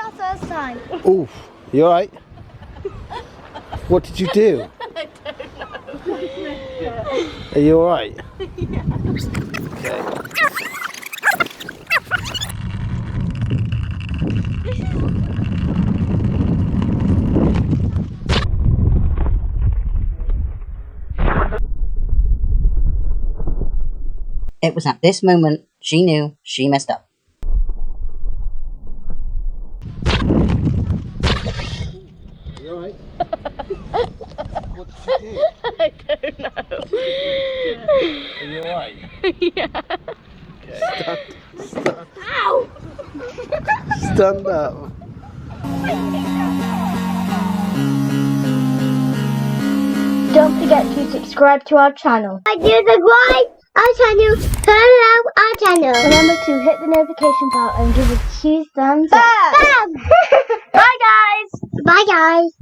our first time. Oof, you alright? What did you do? I don't know. Are you alright? Yeah. Okay. It was at this moment she knew she messed up. Are you alright? What did you do? I don't know. Are you alright? Yeah. Okay. Stand. Ow! Stand up. Don't forget to subscribe to our channel. Do subscribe our channel. Turn on our channel. Remember to hit the notification bell and give us 2 thumbs up. Bam! Bye guys. Bye guys.